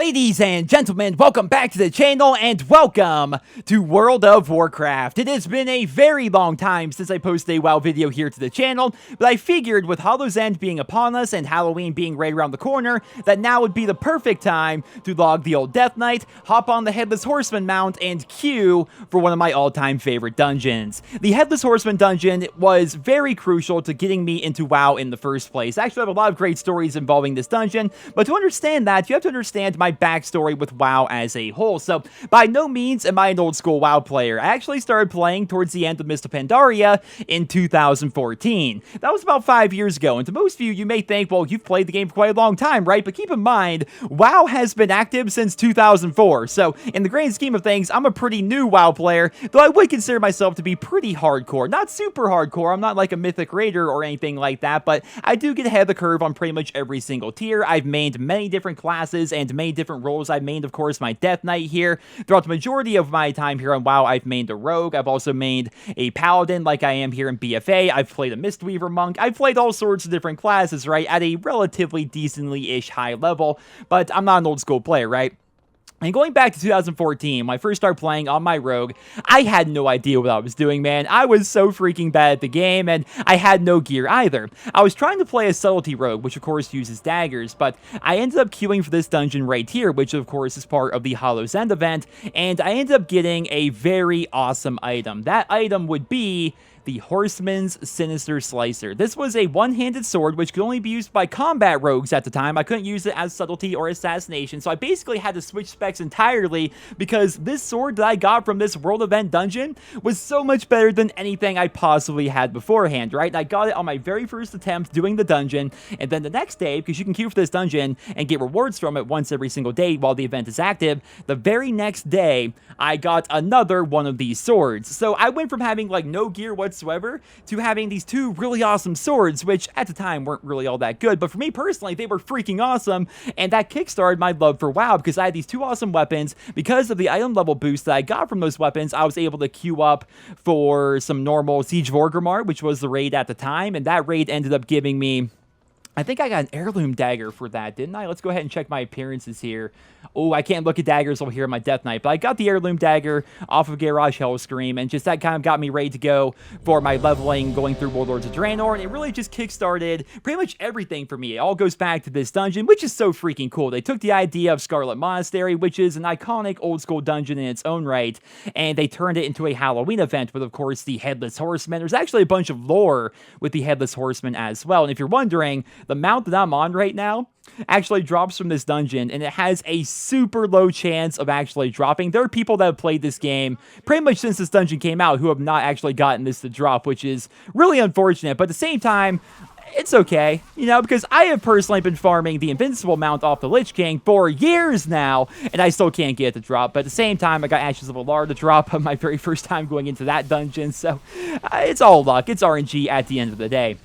Ladies and gentlemen, welcome back to the channel and welcome to World of Warcraft. It has been a very long time since I posted a WoW video here to the channel, but I figured with Hallow's End being upon us and Halloween being right around the corner, that now would be the perfect time to log the old Death Knight, hop on the Headless Horseman mount, and queue for one of my all-time favorite dungeons. The Headless Horseman dungeon was very crucial to getting me into WoW in the first place. I actually have a lot of great stories involving this dungeon, but to understand that, you have to understand my backstory with WoW as a whole. So, by no means am I an old school WoW player. I actually started playing towards the end of Mist of Pandaria in 2014. That was about 5 years ago, and to most of you, you may think, well, you've played the game for quite a long time, right? But keep in mind, WoW has been active since 2004, so in the grand scheme of things, I'm a pretty new WoW player, though I would consider myself to be pretty hardcore. Not super hardcore, I'm not like a Mythic Raider or anything like that, but I do get ahead of the curve on pretty much every single tier. I've mained many different classes and many different roles. I've mained, of course, my Death Knight here. Throughout the majority of my time here on WoW, I've mained a Rogue. I've also mained a Paladin like I am here in BFA. I've played a Mistweaver Monk. I've played all sorts of different classes, right, at a relatively decently-ish high level, but I'm not an old school player, right? And going back to 2014, when I first started playing on my Rogue, I had no idea what I was doing, man. I was so freaking bad at the game, and I had no gear either. I was trying to play a Subtlety Rogue, which of course uses daggers, but I ended up queuing for this dungeon right here, which of course is part of the Hallow's End event, and I ended up getting a very awesome item. That item would be the Horseman's Sinister Slicer. This was a one-handed sword, which could only be used by combat rogues at the time. I couldn't use it as subtlety or assassination, so I basically had to switch specs entirely because this sword that I got from this world event dungeon was so much better than anything I possibly had beforehand, right? And I got it on my very first attempt doing the dungeon, and then the next day, because you can queue for this dungeon and get rewards from it once every single day while the event is active, the very next day, I got another one of these swords. So I went from having like no gear whatsoever to having these two really awesome swords, which at the time weren't really all that good, but for me personally, they were freaking awesome, and that kickstarted my love for WoW because I had these two awesome weapons. Because of the item level boost that I got from those weapons, I was able to queue up for some normal Siege Vorgrimmar, which was the raid at the time, and that raid ended up giving me, I think I got an heirloom dagger for that, didn't I? Let's go ahead and check my appearances here. Oh, I can't look at daggers over here on my Death Knight, but I got the heirloom dagger off of Garage Hellscream, and just that kind of got me ready to go for my leveling going through Warlords of Draenor, and it really just kickstarted pretty much everything for me. It all goes back to this dungeon, which is so freaking cool. They took the idea of Scarlet Monastery, which is an iconic old school dungeon in its own right, and they turned it into a Halloween event with, of course, the Headless Horseman. There's actually a bunch of lore with the Headless Horseman as well, and if you're wondering, the mount that I'm on right now actually drops from this dungeon, and it has a super low chance of actually dropping. There are people that have played this game pretty much since this dungeon came out who have not actually gotten this to drop, which is really unfortunate, but at the same time, it's okay, you know, because I have personally been farming the Invincible mount off the Lich King for years now, and I still can't get it to drop, but at the same time, I got Ashes of Alar to drop on my very first time going into that dungeon, so it's all luck. It's RNG at the end of the day.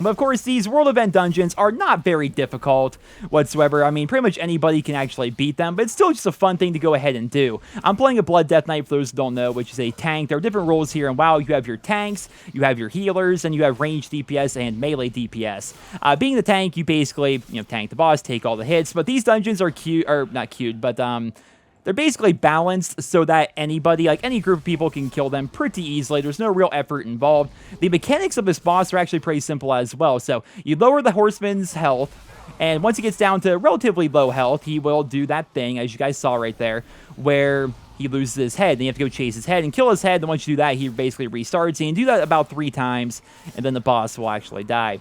But of course, these world event dungeons are not very difficult whatsoever. I mean, pretty much anybody can actually beat them, but it's still just a fun thing to go ahead and do. I'm playing a Blood Death Knight, for those who don't know, which is a tank. There are different roles here in WoW. You have your tanks, you have your healers, and you have ranged DPS and melee DPS. Being the tank, you basically, tank the boss, take all the hits, but these dungeons are cute, or not cute, but they're basically balanced so that anybody, like any group of people, can kill them pretty easily. There's no real effort involved. The mechanics of this boss are actually pretty simple as well. So you lower the horseman's health, and once he gets down to relatively low health, he will do that thing, as you guys saw right there, where he loses his head. Then you have to go chase his head and kill his head. Then once you do that, he basically restarts. And you do that about 3 times, and then the boss will actually die.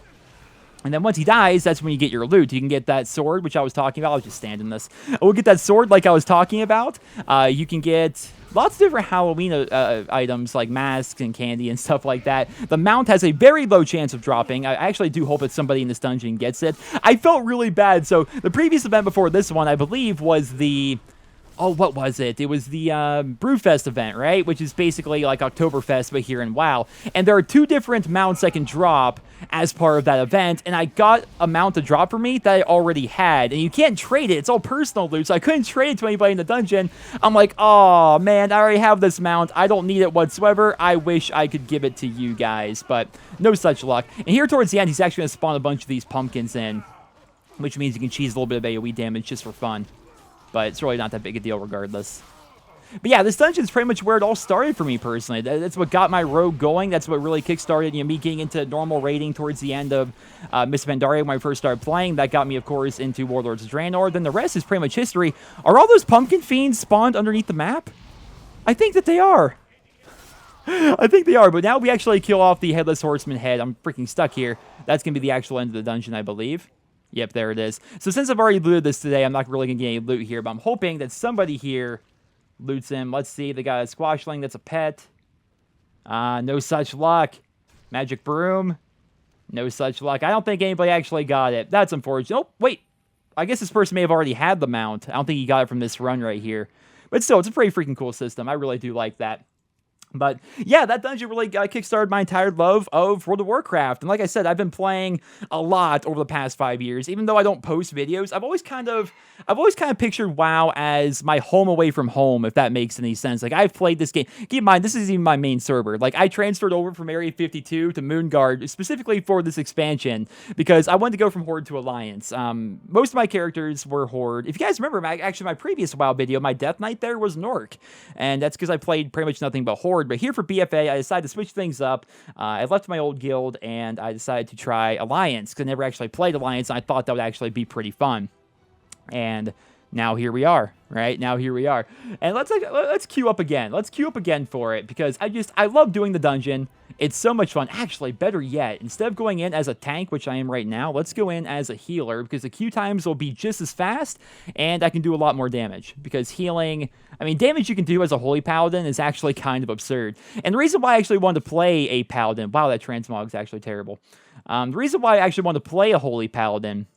And then once he dies, that's when you get your loot. You can get that sword, which I was talking about. I was just standing this. We'll get that sword like I was talking about. You can get lots of different Halloween items like masks and candy and stuff like that. The mount has a very low chance of dropping. I actually do hope that somebody in this dungeon gets it. I felt really bad. So the previous event before this one, I believe, was the... Oh, what was it? It was the Brewfest event, right? Which is basically like Oktoberfest, but here in WoW. And there are 2 different mounts I can drop as part of that event, and I got a mount to drop for me that I already had. And you can't trade it. It's all personal loot, so I couldn't trade it to anybody in the dungeon. I'm like, oh, man, I already have this mount. I don't need it whatsoever. I wish I could give it to you guys, but no such luck. And here towards the end, he's actually going to spawn a bunch of these pumpkins in, which means you can cheese a little bit of AoE damage just for fun. but it's really not that big a deal regardless. But yeah, this dungeon is pretty much where it all started for me personally. That's what got my rogue going. That's what really kickstarted, you know, me getting into normal raiding towards the end of Miss Pandaria when I first started playing. That got me, of course, into Warlords of Draenor. Then the rest is pretty much history. Are all those pumpkin fiends spawned underneath the map? I think that they are. I think they are, but now we actually kill off the Headless Horseman head. I'm freaking stuck here. That's going to be the actual end of the dungeon, I believe. Yep, there it is. So since I've already looted this today, I'm not really going to get any loot here, but I'm hoping that somebody here loots him. Let's see. They got a squashling. That's a pet. No such luck. Magic broom. No such luck. I don't think anybody actually got it. That's unfortunate. Oh, wait. I guess this person may have already had the mount. I don't think he got it from this run right here. But still, it's a pretty freaking cool system. I really do like that. But yeah, that dungeon really kickstarted my entire love of World of Warcraft. And like I said, I've been playing a lot over the past 5 years. Even though I don't post videos, I've always kind of pictured WoW as my home away from home, if that makes any sense. Like, I've played this game. Keep in mind, this is even my main server. Like, I transferred over from Area 52 to Moonguard specifically for this expansion because I wanted to go from Horde to Alliance. Most of my characters were Horde. If you guys remember, actually, my previous WoW video, my Death Knight there was Nork. And that's because I played pretty much nothing but Horde. But here for BFA, I decided to switch things up. I left my old guild, and I decided to try Alliance, because I never actually played Alliance, and I thought that would actually be pretty fun. And now here we are, right? Now here we are. And let's queue up again. Let's queue up again for it, because I love doing the dungeon. It's so much fun. Actually, better yet, instead of going in as a tank, which I am right now, let's go in as a healer, because the queue times will be just as fast, and I can do a lot more damage, because healing, I mean, damage you can do as a Holy Paladin is actually kind of absurd. And the reason why I actually wanted to play a Paladin, wow, that Transmog is actually terrible. The reason why I actually wanted to play a Holy Paladin,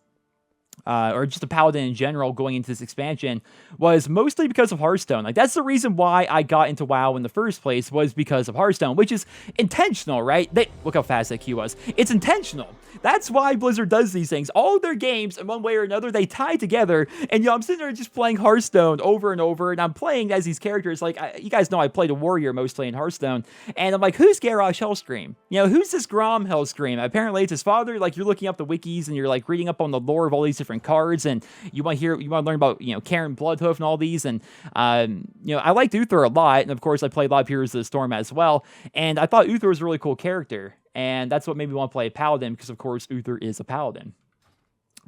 or just a Paladin in general going into this expansion, was mostly because of Hearthstone. Like, that's the reason why I got into WoW in the first place, was because of Hearthstone, which is intentional, right? Look how fast that queue was. It's intentional. That's why Blizzard does these things. All of their games, in one way or another, they tie together, and, you know, I'm sitting there just playing Hearthstone over and over, and I'm playing as these characters. Like, you guys know I played a warrior mostly in Hearthstone, and I'm like, who's Garrosh Hellscream? You know, who's this Grom Hellscream? Apparently, it's his father. Like, you're looking up the wikis, and you're, like, reading up on the lore of all these different cards, and you want to learn about, you know, Karen Bloodhoof and all these, and you know, I liked Uther a lot, and of course I played a lot of Heroes of the Storm as well, and I thought Uther was a really cool character, and that's what made me want to play a Paladin, because of course Uther is a Paladin.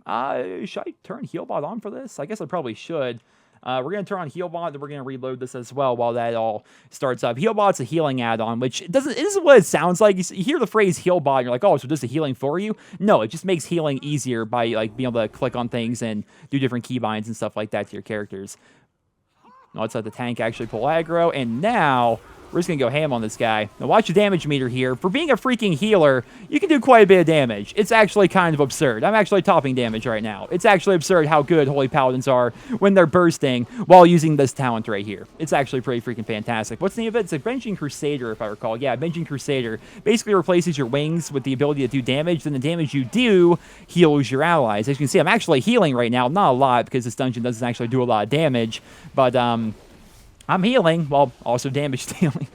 Should I turn Healbot on for this? I guess I probably should. We're going to turn on Healbot, then we're going to reload this as well while that all starts up. Healbot's a healing add-on, which it isn't what it sounds like. You hear the phrase Healbot, and you're like, oh, so does the healing for you? No, it just makes healing easier by, like, being able to click on things and do different keybinds and stuff like that to your characters. Now let's let the tank actually pull aggro, and now we're just going to go ham on this guy. Now watch the damage meter here. For being a freaking healer, you can do quite a bit of damage. It's actually kind of absurd. I'm actually topping damage right now. It's actually absurd how good Holy Paladins are when they're bursting while using this talent right here. It's actually pretty freaking fantastic. What's the name of it? It's a Benching Crusader, if I recall. Yeah, Benching Crusader. Basically replaces your wings with the ability to do damage. Then the damage you do heals your allies. As you can see, I'm actually healing right now. Not a lot, because this dungeon doesn't actually do a lot of damage. But, I'm healing while also damage dealing.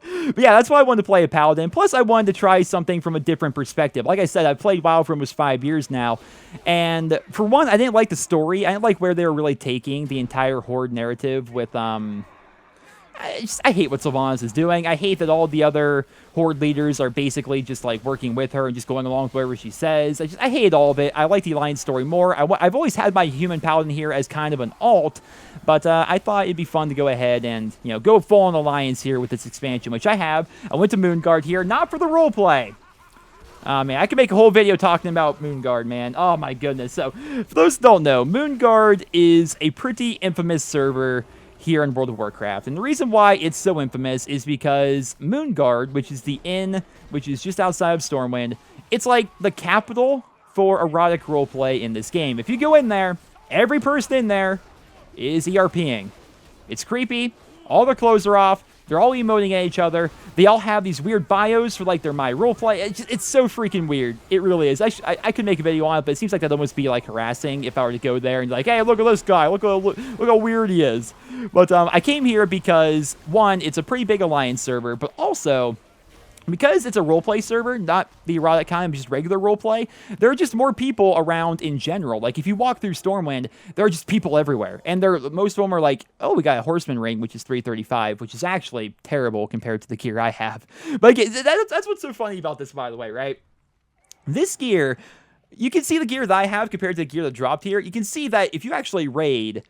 But yeah, that's why I wanted to play a Paladin. Plus, I wanted to try something from a different perspective. Like I said, I've played WoW for almost 5 years now. And for one, I didn't like the story. I didn't like where they were really taking the entire Horde narrative with, I hate what Sylvanas is doing. I hate that all the other Horde leaders are basically just, like, working with her and just going along with whatever she says. I hate all of it. I like the Alliance story more. I've always had my human Paladin here as kind of an alt, but I thought it'd be fun to go ahead and, you know, go full on Alliance here with this expansion, which I have. I went to Moonguard here, not for the roleplay. Man, I could make a whole video talking about Moonguard, man. Oh, my goodness. So, for those who don't know, Moonguard is a pretty infamous server here in World of Warcraft. And the reason why it's so infamous is because Moonguard, which is the inn, which is just outside of Stormwind, it's like the capital for erotic roleplay in this game. If you go in there, every person in there is ERPing. It's creepy. All their clothes are off. They're all emoting at each other. They all have these weird bios for, like, their my roleplay. It's so freaking weird. It really is. I could make a video on it, but it seems like that'd almost be, like, harassing if I were to go there and be like, hey, look at this guy. Look how weird he is. But I came here because, one, it's a pretty big Alliance server, but also because it's a roleplay server, not the erotic kind, just regular roleplay, there are just more people around in general. Like, if you walk through Stormwind, there are just people everywhere. And most of them are like, oh, we got a Horseman ring, which is 335, which is actually terrible compared to the gear I have. But that's what's so funny about this, by the way, right? This gear, you can see the gear that I have compared to the gear that dropped here. You can see that if you actually raid,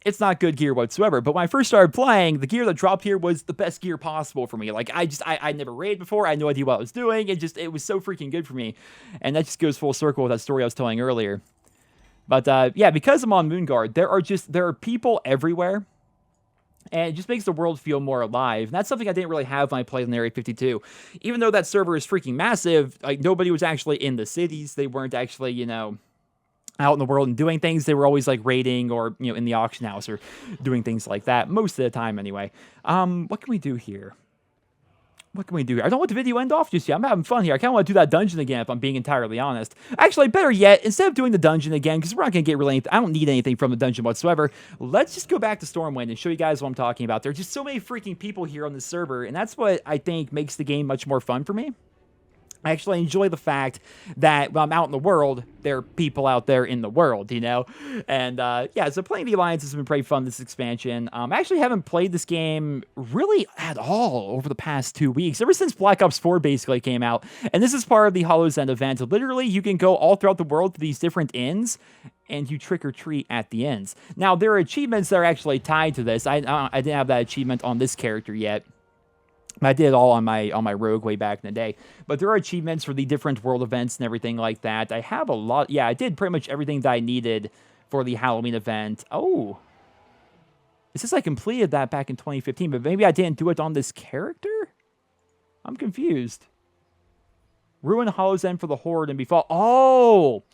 it's not good gear whatsoever. But when I first started playing, the gear that dropped here was the best gear possible for me. Like, I never raided before. I had no idea what I was doing. It was so freaking good for me. And that just goes full circle with that story I was telling earlier. But, yeah, because I'm on Moonguard, there are people everywhere. And it just makes the world feel more alive. And that's something I didn't really have when I played in Area 52. Even though that server is freaking massive, like, nobody was actually in the cities. They weren't actually, you know, out in the world and doing things. They were always like raiding or, you know, in the auction house or doing things like that most of the time anyway. What can we do here? What can we do here? I don't want the video end off just yet. I'm having fun here. I kind of want to do that dungeon again if I'm being entirely honest. Actually, better yet, instead of doing the dungeon again, because we're not going to get really anything, I don't need anything from the dungeon whatsoever, let's just go back to Stormwind and show you guys what I'm talking about. There's just so many freaking people here on this server, and that's what I think makes the game much more fun for me. I actually enjoy the fact that when I'm out in the world, there are people out there in the world, you know? And, yeah, so playing the Alliance has been pretty fun, this expansion. I actually haven't played this game really at all over the past 2 weeks, ever since Black Ops 4 basically came out. And this is part of the Hallow's End event. Literally, you can go all throughout the world to these different inns, and you trick or treat at the ends. Now, there are achievements that are actually tied to this. I didn't have that achievement on this character yet. I did it all on my rogue way back in the day. But there are achievements for the different world events and everything like that. I have a lot. Yeah, I did pretty much everything that I needed for the Halloween event. Oh. It says I completed that back in 2015, but maybe I didn't do it on this character? I'm confused. Ruin Hollow's End for the Horde and befall. Oh!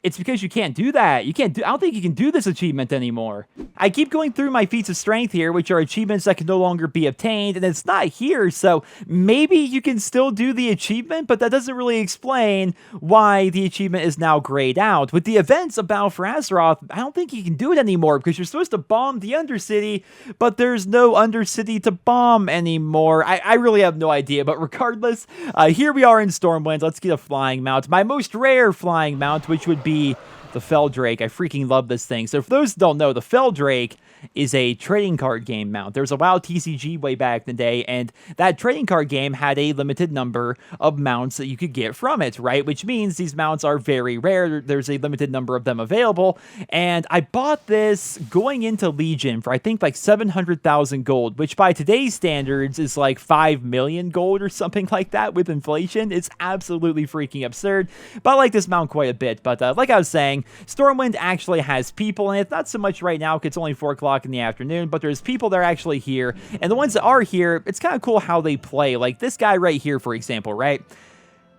It's because you can't do that. I don't think you can do this achievement anymore. I keep going through my feats of strength here, which are achievements that can no longer be obtained, and it's not here, so maybe you can still do the achievement, but that doesn't really explain why the achievement is now grayed out. With the events of Battle for Azeroth, I don't think you can do it anymore, because you're supposed to bomb the Undercity, but there's no Undercity to bomb anymore. I really have no idea, but regardless, here we are in Stormwind. Let's get a flying mount. My most rare flying mount, which would be the Feldrake. I freaking love this thing. So for those who don't know, the Feldrake is a trading card game mount. There was a WoW TCG way back in the day, and that trading card game had a limited number of mounts that you could get from it, right? Which means these mounts are very rare. There's a limited number of them available, and I bought this going into Legion for I think like 700,000 gold, which by today's standards is like 5 million gold or something like that with inflation. It's absolutely freaking absurd, but I like this mount quite a bit. But like I was saying, Stormwind actually has people in it. Not so much right now because it's only 4 o'clock in the afternoon, but there's people that are actually here, and the ones that are here, it's kind of cool how they play. Like this guy right here, for example, right?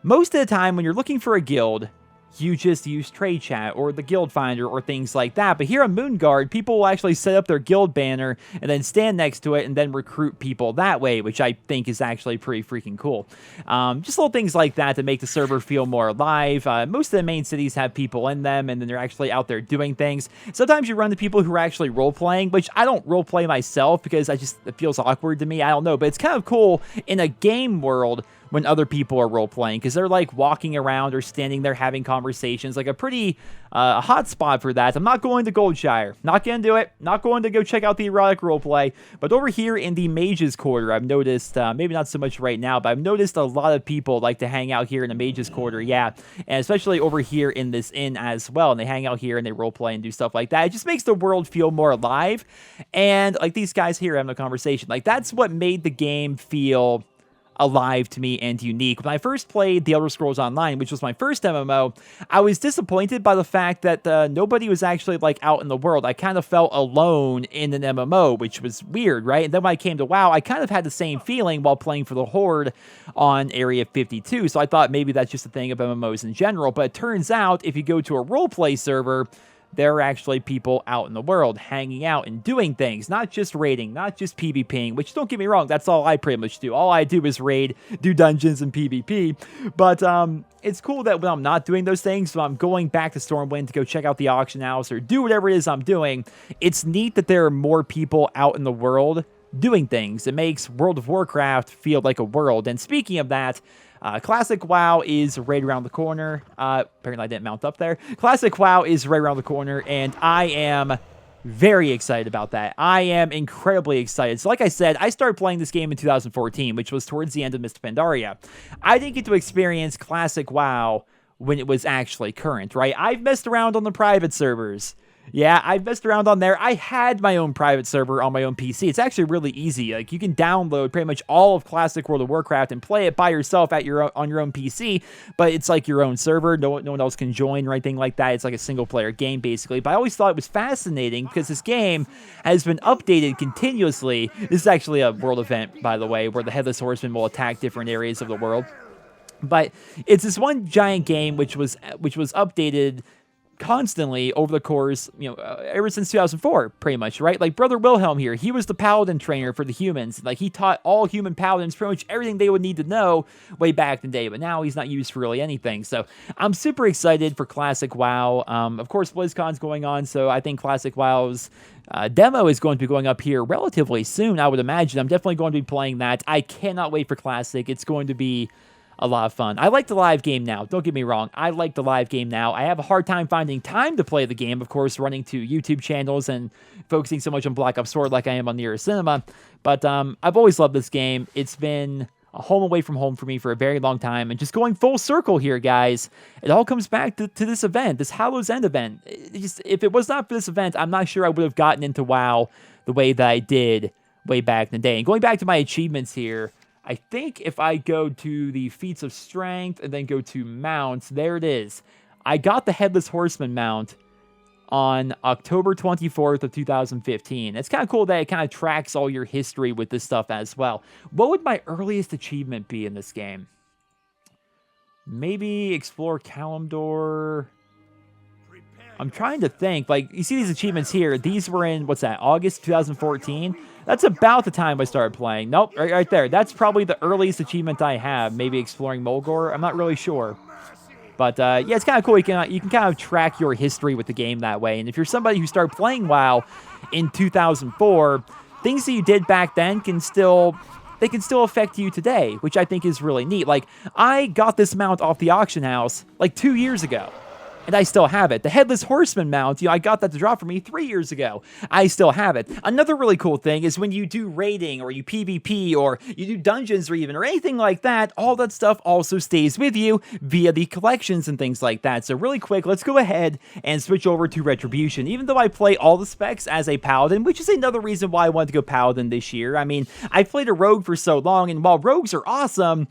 Most of the time when you're looking for a guild, you just use Trade Chat or the Guild Finder or things like that. But here on Moonguard, people will actually set up their guild banner and then stand next to it and then recruit people that way, which I think is actually pretty freaking cool. Just little things like that to make the server feel more alive. Most of the main cities have people in them, and then they're actually out there doing things. Sometimes you run into people who are actually role-playing, which I don't role-play myself because it feels awkward to me. I don't know, but it's kind of cool in a game world when other people are role-playing, because they're like walking around or standing there having conversations, like a pretty hot spot for that. I'm not going to Goldshire. Not going to do it. Not going to go check out the erotic roleplay. But over here in the Mage's Quarter, I've noticed, maybe not so much right now, but I've noticed a lot of people like to hang out here in the Mage's Quarter, yeah. And especially over here in this inn as well. And they hang out here and they roleplay and do stuff like that. It just makes the world feel more alive. And like these guys here having a conversation. Like that's what made the game feel alive to me and unique. When I first played The Elder Scrolls Online, which was my first MMO, I was disappointed by the fact that nobody was actually like out in the world. I kind of felt alone in an MMO, which was weird, right? And then when I came to WoW, I kind of had the same feeling while playing for the Horde on Area 52. So I thought maybe that's just a thing of MMOs in general. But it turns out if you go to a roleplay server, there are actually people out in the world hanging out and doing things, not just raiding, not just PvPing, which don't get me wrong, that's all I pretty much do. All I do is raid, do dungeons, and PvP. But it's cool that when I'm not doing those things, when I'm going back to Stormwind to go check out the auction house or do whatever it is I'm doing, it's neat that there are more people out in the world doing things. It makes World of Warcraft feel like a world. And speaking of that, Classic WoW is right around the corner. Apparently I didn't mount up there. Classic WoW is right around the corner, and I am very excited about that. I am incredibly excited. So like I said, I started playing this game in 2014, which was towards the end of Mist of Pandaria. I didn't get to experience Classic WoW when it was actually current, right? I've messed around on the private servers. Yeah, I've messed around on there. I had my own private server on my own PC. It's actually really easy. Like, you can download pretty much all of Classic World of Warcraft and play it by yourself at on your own PC, but it's like your own server. No one else can join or anything like that. It's like a single-player game, basically. But I always thought it was fascinating because this game has been updated continuously. This is actually a world event, by the way, where the Headless Horseman will attack different areas of the world. But it's this one giant game which was updated constantly over the course, ever since 2004, pretty much, right? Like, Brother Wilhelm here, he was the paladin trainer for the humans. Like, he taught all human paladins pretty much everything they would need to know way back in the day, but now he's not used for really anything. So I'm super excited for Classic WoW. Of course, BlizzCon's going on, so I think Classic WoW's demo is going to be going up here relatively soon, I would imagine. I'm definitely going to be playing that. I cannot wait for Classic. It's going to be a lot of fun. I like the live game now. Don't get me wrong. I like the live game now. I have a hard time finding time to play the game, of course, running two YouTube channels and focusing so much on Black Ops 4 like I am on Near Cinema. But I've always loved this game. It's been a home away from home for me for a very long time. And just going full circle here, guys, it all comes back to this event, this Hallow's End event. If it was not for this event, I'm not sure I would have gotten into WoW the way that I did way back in the day. And going back to my achievements here, I think if I go to the Feats of Strength and then go to Mounts, there it is. I got the Headless Horseman mount on October 24th of 2015. It's kind of cool that it kind of tracks all your history with this stuff as well. What would my earliest achievement be in this game? Maybe explore Kalimdor. I'm trying to think. Like, you see these achievements here. These were in, what's that, August 2014? That's about the time I started playing. Nope, right there. That's probably the earliest achievement I have. Maybe exploring Mulgore. I'm not really sure. But, yeah, it's kind of cool. You can kind of track your history with the game that way. And if you're somebody who started playing WoW in 2004, things that you did back then can still affect you today, which I think is really neat. Like, I got this mount off the auction house like 2 years ago, and I still have it. The Headless Horseman mount, I got that to drop for me 3 years ago. I still have it. Another really cool thing is when you do raiding, or you PvP, or you do dungeons, or anything like that, all that stuff also stays with you via the collections and things like that. So really quick, let's go ahead and switch over to Retribution. Even though I play all the specs as a Paladin, which is another reason why I wanted to go Paladin this year. I mean, I played a Rogue for so long, and while Rogues are awesome,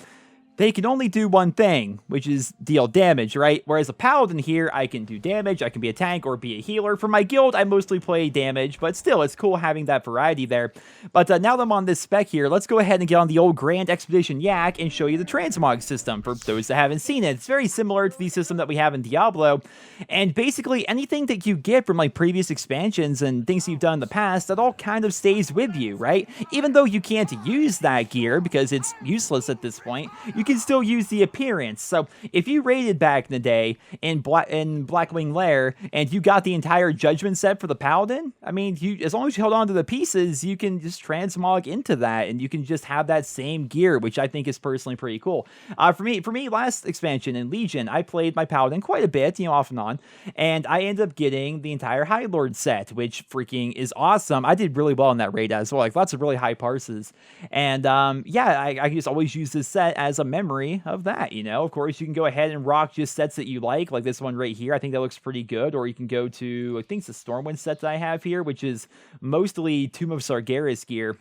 they can only do one thing, which is deal damage, right? Whereas a Paladin here, I can do damage, I can be a tank or be a healer. For my guild, I mostly play damage, but still, it's cool having that variety there. But now that I'm on this spec here, let's go ahead and get on the old Grand Expedition Yak and show you the Transmog system for those that haven't seen it. It's very similar to the system that we have in Diablo, and basically anything that you get from like previous expansions and things you've done in the past, that all kind of stays with you, right? Even though you can't use that gear because it's useless at this point, you can still use the appearance. So if you raided back in the day in Blackwing Lair and you got the entire Judgment set for the Paladin, I mean, as long as you hold on to the pieces, you can just transmog into that and you can just have that same gear, which I think is personally pretty cool. For me, last expansion in Legion, I played my Paladin quite a bit, off and on, and I ended up getting the entire High Lord set, which freaking is awesome. I did really well in that raid as well, like lots of really high parses. And yeah, I just always use this set as a memory of that, Of course, you can go ahead and rock just sets that you like this one right here. I think that looks pretty good. Or you can go to, I think it's the Stormwind set that I have here, which is mostly Tomb of Sargeras gear.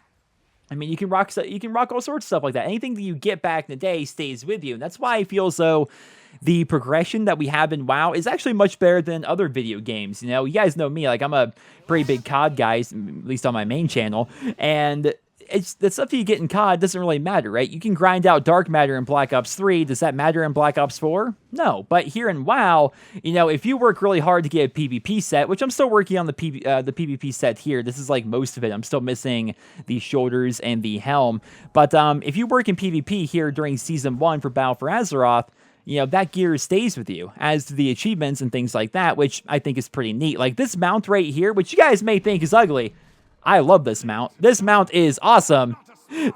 I mean, you can rock all sorts of stuff like that. Anything that you get back in the day stays with you. And that's why I feel as though the progression that we have in WoW is actually much better than other video games. You guys know me, like I'm a pretty big COD guy, at least on my main channel. And the stuff that you get in COD doesn't really matter, right? You can grind out dark matter in Black Ops 3. Does that matter in Black Ops 4? No. But here in WoW, if you work really hard to get a PvP set, which I'm still working on the PvP set here. This is like most of it. I'm still missing the shoulders and the helm. But if you work in PvP here during Season 1 for Battle for Azeroth, that gear stays with you, as do the achievements and things like that, which I think is pretty neat. Like this mount right here, which you guys may think is ugly, I love this mount. This mount is awesome.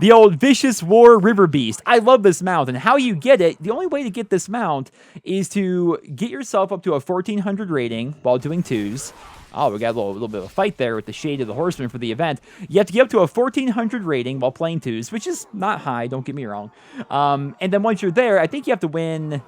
The old Vicious War River Beast. I love this mount, and how you get it, the only way to get this mount is to get yourself up to a 1400 rating while doing 2s. Oh, we got a little bit of a fight there with the Shade of the Horseman for the event. You have to get up to a 1400 rating while playing 2s, which is not high, don't get me wrong. And then once you're there, I think you have to win...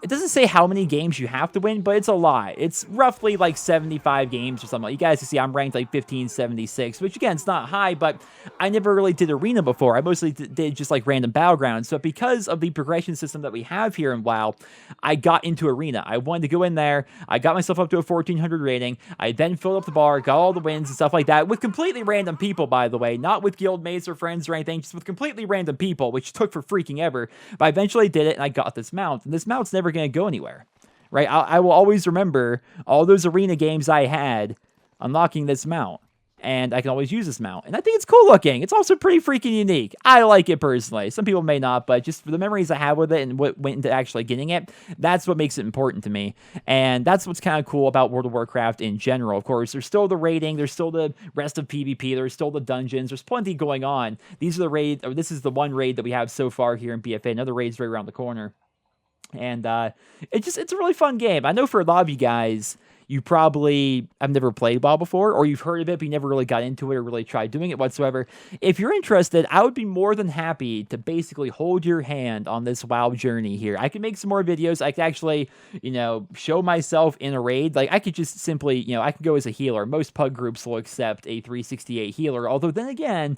It doesn't say how many games you have to win, but it's a lot. It's roughly like 75 games or something. You guys can see I'm ranked like 1576, which again, it's not high, but I never really did arena before. I mostly did just like random battlegrounds. But because of the progression system that we have here in WoW, I got into arena. I wanted to go in there. I got myself up to a 1400 rating. I then filled up the bar, got all the wins and stuff like that with completely random people, by the way, not with guild mates or friends or anything, just with completely random people, which took for freaking ever. But I eventually did it and I got this mount. And this mount's never going to go anywhere, right? I will always remember all those arena games I had unlocking this mount, and I can always use this mount. And I think it's cool looking. It's also pretty freaking unique. I like it personally. Some people may not, but just for the memories I have with it and what went into actually getting it, that's what makes it important to me. And that's what's kind of cool about World of Warcraft in general. Of course, there's still the raiding, there's still the rest of PvP, there's still the dungeons, there's plenty going on. These are the raids, or this is the one raid that we have so far here in BFA. Another raid's right around the corner. And it's a really fun game. I know for a lot of you guys, you probably have never played WoW before, or you've heard of it, but you never really got into it or really tried doing it whatsoever. If you're interested, I would be more than happy to basically hold your hand on this WoW journey here. I can make some more videos. I could actually, show myself in a raid. Like, I could just simply, I could go as a healer. Most pug groups will accept a 368 healer, although then again,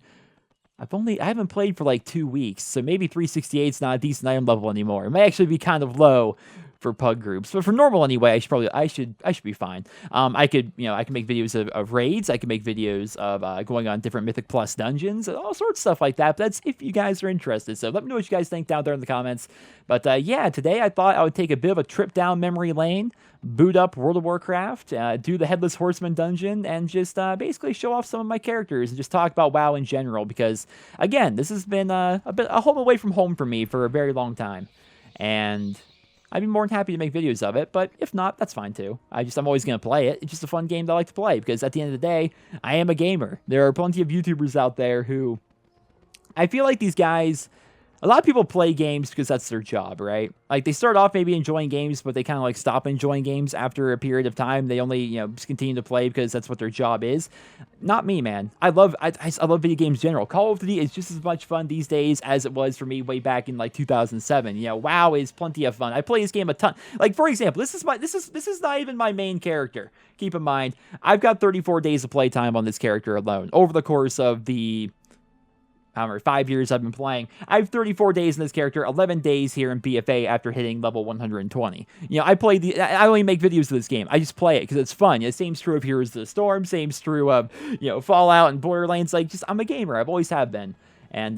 I haven't played for like 2 weeks, so maybe 368 is not a decent item level anymore. It may actually be kind of low for pug groups, but for normal anyway, I should be fine. I can make videos of raids. I can make videos of going on different Mythic Plus dungeons and all sorts of stuff like that. But that's if you guys are interested. So let me know what you guys think down there in the comments. But yeah, today I thought I would take a bit of a trip down memory lane, boot up World of Warcraft, do the Headless Horseman dungeon, and just basically show off some of my characters and just talk about WoW in general. Because again, this has been a home away from home for me for a very long time, and I'd be more than happy to make videos of it, but if not, that's fine too. I'm always going to play it. It's just a fun game that I like to play, because at the end of the day, I am a gamer. There are plenty of YouTubers out there who, I feel like these guys, a lot of people play games because that's their job, right? Like, they start off maybe enjoying games, but they kind of like stop enjoying games after a period of time. They only, just continue to play because that's what their job is. Not me, man. I love video games in general. Call of Duty is just as much fun these days as it was for me way back in like 2007. WoW is plenty of fun. I play this game a ton. Like, for example, this is not even my main character. Keep in mind, I've got 34 days of playtime on this character alone over the course of the 5 years I've been playing. I have 34 days in this character, 11 days here in BFA after hitting level 120. I only make videos of this game. I just play it because it's fun. Same true of Heroes of the Storm, same true of, Fallout and Borderlands. Like, I'm a gamer. I've always have been. And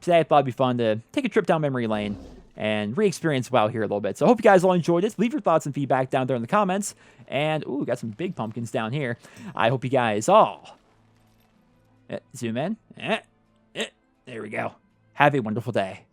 today I thought it'd be fun to take a trip down memory lane and re-experience WoW here a little bit. So I hope you guys all enjoyed it. Leave your thoughts and feedback down there in the comments. And, ooh, got some big pumpkins down here. I hope you guys all... zoom in. There we go. Have a wonderful day.